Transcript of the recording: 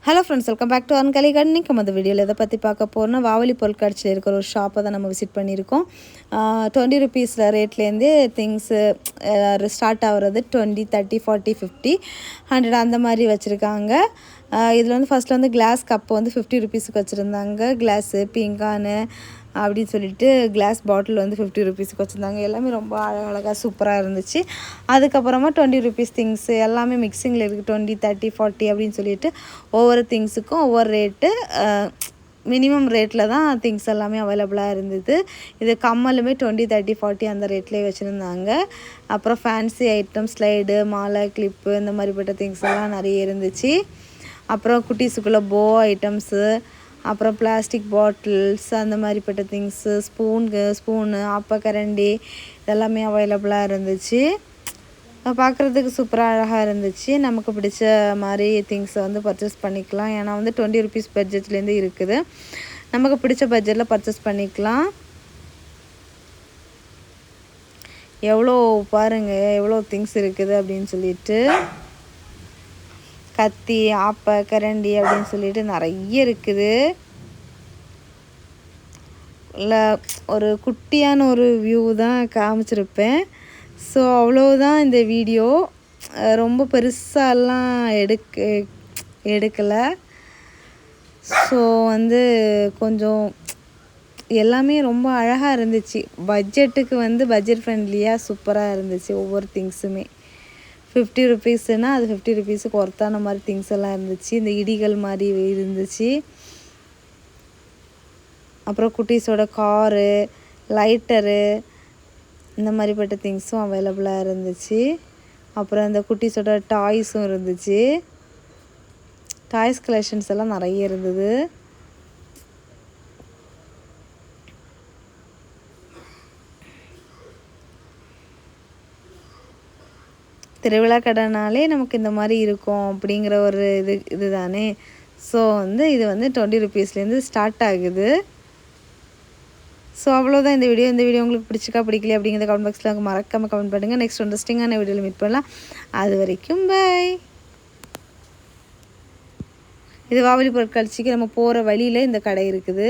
Hello friends, welcome back to அன்கலி garden. இன்றைக்கி நம்ம அந்த வீடியோவில் எதை பற்றி பார்க்க போகிறோம்னா, வாவலி பொருட்காட்சியில் இருக்கிற ஒரு ஷாப்பை தான் நம்ம விசிட் பண்ணியிருக்கோம். 20 ருபீஸில் ரேட்லேருந்து திங்ஸு ஸ்டார்ட் ஆகிறது 20, 30, 40, 50, 100 அந்த மாதிரி வச்சுருக்காங்க. இதில் வந்து ஃபஸ்ட்டில் வந்து கிளாஸ் கப்பு வந்து 50 ருபீஸுக்கு வச்சுருந்தாங்க. கிளாஸு பீங்கானு அப்படின்னு சொல்லிட்டு கிளாஸ் பாட்டில் வந்து 50 ருபீஸுக்கு வச்சுருந்தாங்க. எல்லாமே ரொம்ப அழகாக சூப்பராக இருந்துச்சு. அதுக்கப்புறமா 20 ருபீஸ் திங்ஸு எல்லாமே மிக்சிங்கில் இருக்குது. 20, 30, 40 அப்படின்னு சொல்லிட்டு ஒவ்வொரு திங்ஸுக்கும் ஒவ்வொரு ரேட்டு, மினிமம் ரேட்டில் தான் திங்ஸ் எல்லாமே அவைலபிளாக இருந்தது. இது கம்மலுமே 20, 30, 40 அந்த ரேட்லேயே வச்சுருந்தாங்க. அப்புறம் ஃபேன்சி ஐட்டம், ஸ்லைடு, மாலை, கிளிப்பு இந்த மாதிரிப்பட்ட திங்ஸ் எல்லாம் நிறைய இருந்துச்சு. அப்புறம் குட்டீஸுக்குள்ளே போ ஐட்டம்ஸு, அப்புறம் பிளாஸ்டிக் பாட்டில்ஸ் அந்த மாதிரிப்பட்ட திங்ஸு, ஸ்பூனு, அப்பக்கரண்டி இதெல்லாமே அவைலபிளாக இருந்துச்சு. பார்க்குறதுக்கு சூப்பராக அழகாக இருந்துச்சு. நமக்கு பிடிச்ச மாதிரி திங்ஸை வந்து பர்ச்சேஸ் பண்ணிக்கலாம். ஏன்னா வந்து 20 ருபீஸ் பட்ஜெட்லேருந்து இருக்குது. நமக்கு பிடிச்ச பட்ஜெட்டில் பர்ச்சேஸ் பண்ணிக்கலாம். எவ்வளோ பாருங்கள், எவ்வளோ திங்ஸ் இருக்குது அப்படின்னு சொல்லிட்டு. கத்தி, ஆப்பை, கரண்டி அப்படின்னு சொல்லிட்டு நிறைய இருக்குது. இல்லை, ஒரு குட்டியான ஒரு வியூ தான் காமிச்சிருப்பேன். ஸோ அவ்வளோதான் இந்த வீடியோ. ரொம்ப பெருசாலாம் எடுக்கலை. ஸோ வந்து கொஞ்சம் எல்லாமே ரொம்ப அழகாக இருந்துச்சு. பட்ஜெட்டுக்கு வந்து பட்ஜெட் ஃப்ரெண்ட்லியாக சூப்பராக இருந்துச்சு. ஒவ்வொரு திங்ஸுமே 50 ருபீஸுனால் அது 50 ருபீஸுக்கு ஒர்த்தான மாதிரி திங்ஸ் எல்லாம் இருந்துச்சு. இந்த இடிகள் மாதிரி இருந்துச்சு. அப்புறம் குட்டீஸோட காரு, லைட்டரு இந்த மாதிரிப்பட்ட திங்ஸும் அவைலபிளாக இருந்துச்சு. அப்புறம் இந்த குட்டீஸோட டாய்ஸும் இருந்துச்சு. டாய்ஸ் கலெக்ஷன்ஸ் எல்லாம் நிறைய இருந்தது. திருவிழா கடைனாலே நமக்கு இந்த மாதிரி இருக்கும் அப்படிங்கிற ஒரு இது தானே. ஸோ வந்து இது வந்து 20 ருபீஸ்லேருந்து ஸ்டார்ட் ஆகுது. ஸோ அவ்வளோதான் இந்த வீடியோ. இந்த வீடியோ உங்களுக்கு பிடிச்சிக்கா பிடிக்கல அப்படிங்கிறத கமெண்ட் பாக்ஸில் மறக்காமல் கமெண்ட் பண்ணுங்கள். நெக்ஸ்ட் இன்ட்ரெஸ்டிங்கான வீடியோவில் மீட் பண்ணலாம். அது வரைக்கும் பை. இது வாவலி பொருட்காட்சிக்கு நம்ம போகிற வழியில் இந்த கடை இருக்குது.